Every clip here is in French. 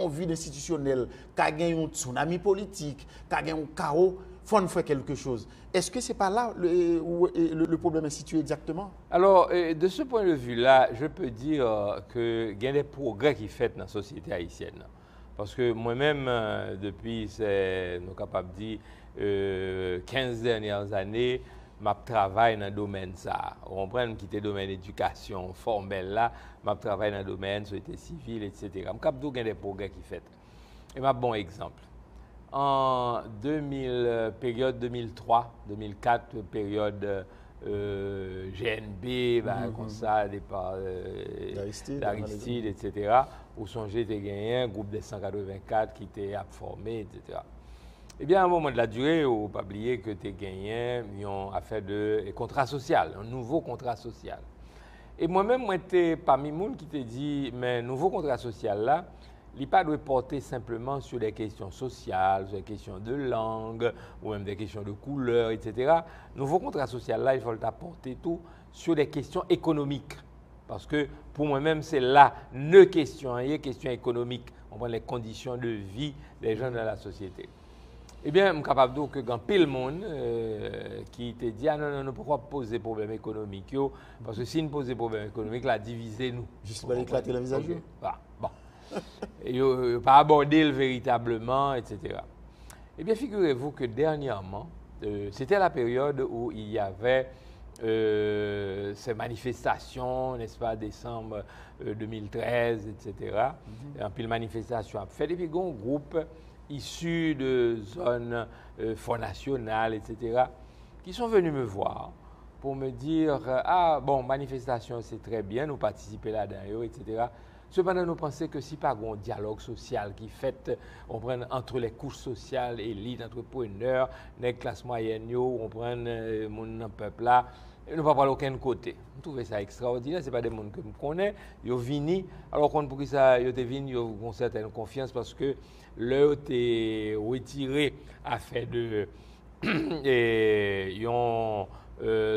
un vide institutionnel, qu'a gagné un tsunami politique, qu'a gagné un chaos, il faut en faire quelque chose. Est-ce que ce n'est pas là où le problème est situé exactement? Alors, de ce point de vue-là, je peux dire qu'il y a des progrès qui sont faits dans la société haïtienne. Parce que moi-même, depuis, nous capables de dire, 15 dernières années, je travaille dans le domaine ça. On comprend qui est le domaine éducation formelle là, je travaille dans le domaine société civile, etc. Je suis capable de dire des progrès qui sont faits. Et un bon exemple. En période 2003-2004, période GNB, comme ça, départ d'Aristide, etc., où songez de gagné un groupe de 184 qui était formé, etc. Eh bien, à un moment de la durée, il ne faut pas oublier que tu as gagné une affaire de contrat social, un nouveau contrat social. Et moi-même, moi, j'étais parmi les gens qui te dit, mais nouveau contrat social là, il ne doit pas porter simplement sur des questions sociales, sur des questions de langue, ou même des questions de couleur, etc. Nouveau contrat social là, il faut l'apporter tout sur des questions économiques. Parce que pour moi-même, c'est là, une question, une question économique. On prend les conditions de vie des gens dans la société. Eh bien, je suis capable de dire que quand pile monde qui te dit, ah non, non, pourquoi poser problème économique? Parce que si nous posons problème économique, la diviser nous. Juste pour éclater le visage. Voilà, bon. Et pas aborder véritablement, etc. Eh bien, figurez-vous que dernièrement, c'était la période où il y avait ces manifestations, n'est-ce pas, décembre 2013, etc. Un pile manifestation a fait, et puis un groupe issus de zones Front National, etc., qui sont venus me voir pour me dire ah bon, manifestation c'est très bien, nous participer là-dedans, etc. Cependant, nous pensons que si pas un dialogue social qui fait, on prend entre les couches sociales, élites, entrepreneurs, les classes moyennes, on prend mon peuple là, nous ne pouvons pas aucun côté. Je trouve ça extraordinaire, ce n'est pas des gens que je connais, ils sont venus, alors pour qui ça, ils sont venus, ils ont une certaine confiance parce que leur est retiré à fait de une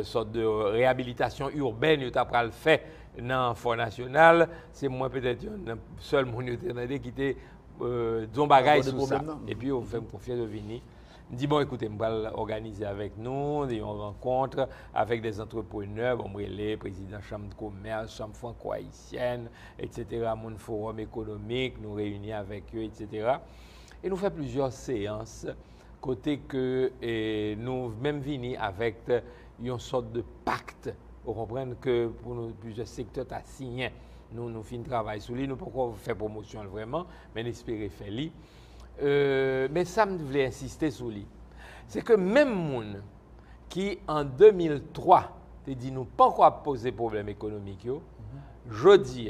sorte de réhabilitation urbaine, ils ont le fait dans le Fonds national, c'est moi peut-être le seul monde qui était disons bagaille sur ça. Et puis on fait confiance de venir. Je dis bon écoutez, on va organiser avec nous une rencontre avec des entrepreneurs, bon les présidents chambre de commerce, chambre franco-haïtienne, etc. Mon forum économique, nous réunir avec eux, etc. Et nous faisons plusieurs séances côté que nous même venir avec une sorte de pacte. Vous comprenez que pour nous, plusieurs secteurs à signé, nous finissons travail sur lui, nous ne pouvons pas faire promotion vraiment, mais nous espérons faire lui. Mais ça, je voulais insister sur lui. C'est que même les gens qui, en 2003, te dit nous pas encore poser problème économique, je dis,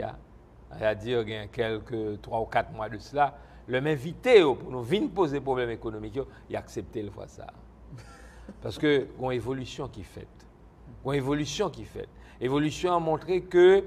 c'est-à-dire il y a quelques 3 ou 4 mois de cela, le m'inviter pour nous venir poser problème économique, il a accepté le fois ça. Parce que il y a une évolution qui fait. Une évolution qui fait. L'évolution a montré que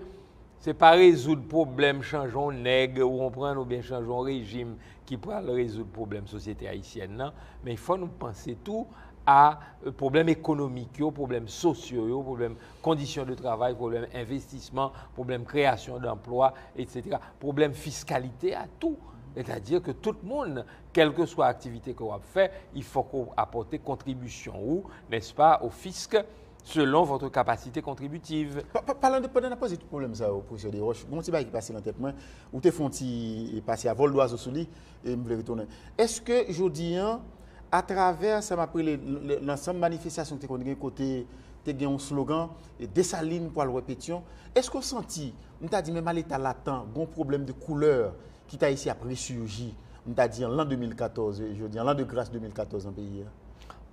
ce n'est pas résoudre le problème, changeons nègre ou on prend ou bien changeons régime qui peut résoudre le problème société haïtienne. Non? Mais il faut nous penser tout à problèmes économiques, problèmes sociaux, problèmes conditions de travail, problèmes investissement, problèmes création d'emplois, etc. Problèmes fiscalité à tout. C'est-à-dire que tout le monde, quelle que soit l'activité qu'on fait, il faut qu'on apporte contribution ou, n'est-ce pas, au fisc selon votre capacité contributive. Parlant de poser tout problème ça au professeur Desroches, mon petit bail qui passe dans tête moi, ou te font passer à vol d'oiseau sous lui et me retourner. Est-ce que je dis à travers ça m'a pris l'ensemble de manifestations que tu as côté tu as un slogan Dessaline pour le répétition, est-ce qu'on sentit, on t'a dit même à l'état latent, un problème de couleur qui t'a ici après surgi, on t'a dit en l'an 2014, je dis en l'an de grâce 2014 en pays.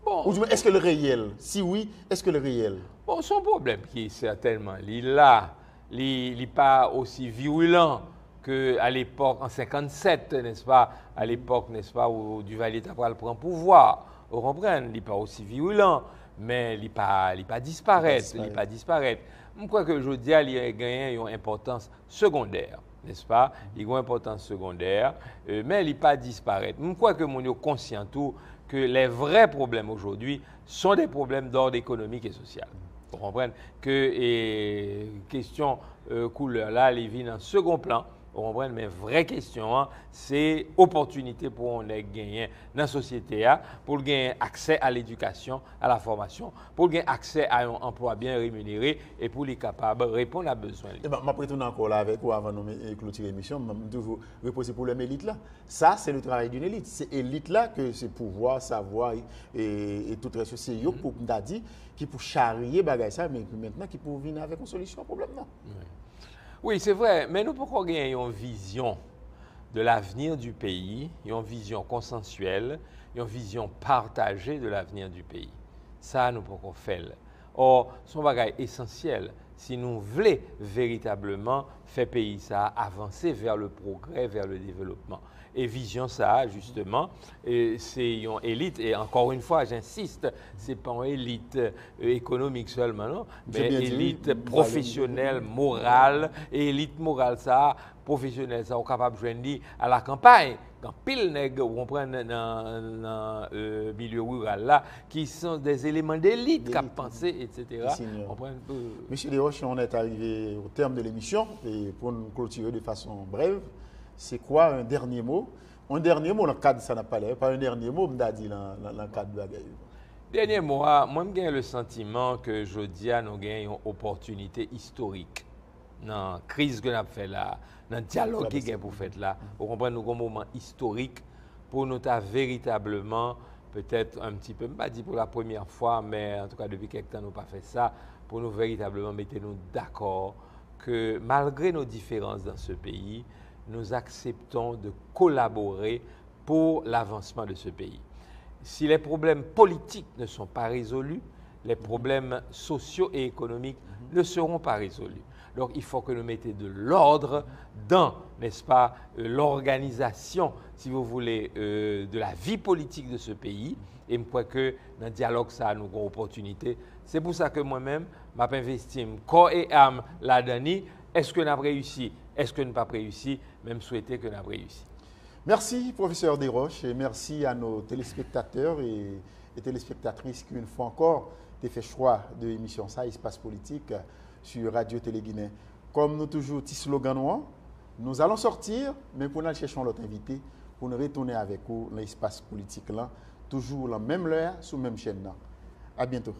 Bon, ou est-ce que le réel? Si oui, est-ce que le réel? Bon, son problème qui est certainement, il n'est pas aussi virulent qu'à l'époque, en 57, n'est-ce pas, à l'époque, n'est-ce pas, où Duvalier prend le pouvoir. Vous comprenez? Il n'est pas aussi virulent, mais il n'est pas disparaître. Il n'est pas disparaître. Je crois que je dis, il a gagné une importance secondaire. N'est-ce pas? Il a une importance secondaire, mais il n'est pas disparaître. Je crois que nous sommes conscients tout que les vrais problèmes aujourd'hui sont des problèmes d'ordre économique et social. Vous comprenez que question couleur là, les viennent en second plan. Vous comprenez? Mais vraie question, c'est opportunité pour on ait gagné dans la société, pour gagner accès à l'éducation, à la formation, pour gagner accès à un emploi bien rémunéré et pour les capables de répondre à besoin. Je vais retourner encore là avec vous avant de clôturer l'émission. Je vais toujours reposer pour l'élite là. Ça, c'est le travail d'une élite. C'est l'élite là que c'est pouvoir, savoir et tout le reste. C'est eux pour dire qui pour charrier bagay ça, mais maintenant qui pour venir avec une solution au problème là. Oui, c'est vrai, mais nous pouvons gagner une vision de l'avenir du pays, une vision consensuelle, une vision partagée de l'avenir du pays. Ça, nous pouvons faire. Or, c'est un bagage essentiel si nous voulons véritablement faire pays ça avancer vers le progrès, vers le développement. Et vision ça, justement, c'est une élite, et encore une fois, j'insiste, ce n'est pas une élite économique seulement, non, mais élite professionnelle, morale, et élite morale ça, professionnelle ça, on est capable de joindre à la campagne. Quand pile nègre, on prend dans le milieu rural là, qui sont des éléments d'élite, qui pensent, etc. Monsieur Desroches, on est arrivé au terme de l'émission, et pour nous clôturer de façon brève, c'est quoi un dernier mot? Un dernier mot dans le cadre de ça n'a pas l'air, pas un dernier mot, on a dit dans le cadre de la guerre. Dernier mot, moi j'ai le sentiment que aujourd'hui nous avons une opportunité historique dans la crise que nous avons fait là, dans le dialogue que nous avons fait là. Vous comprenez, nous avons un moment historique pour nous véritablement, peut-être un petit peu, pas dit pour la première fois, mais en tout cas depuis quelques temps nous n'avons pas fait ça, pour nous véritablement mettre nous d'accord que malgré nos différences dans ce pays, nous acceptons de collaborer pour l'avancement de ce pays. Si les problèmes politiques ne sont pas résolus, les problèmes sociaux et économiques ne seront pas résolus. Donc, il faut que nous mettions de l'ordre dans, n'est-ce pas, l'organisation, si vous voulez, de la vie politique de ce pays. Et je crois que dans le dialogue, ça nous avons une opportunité. C'est pour ça que moi-même, je m'investis corps et âme là-dedans. Est-ce que nous avons réussi? Est-ce que nous n'avons pas réussi? Même souhaiter que nous avons réussi. Merci, professeur Desroches, et merci à nos téléspectateurs et téléspectatrices qui, une fois encore, ont fait choix de l'émission Ça, Espace Politique, sur Radio Télé Guinée. Comme nous toujours, petit slogan noir, nous allons sortir, mais pour nous chercher l'autre invité, pour nous retourner avec vous dans l'espace politique là, toujours la même heure, sur la même chaîne là. À bientôt.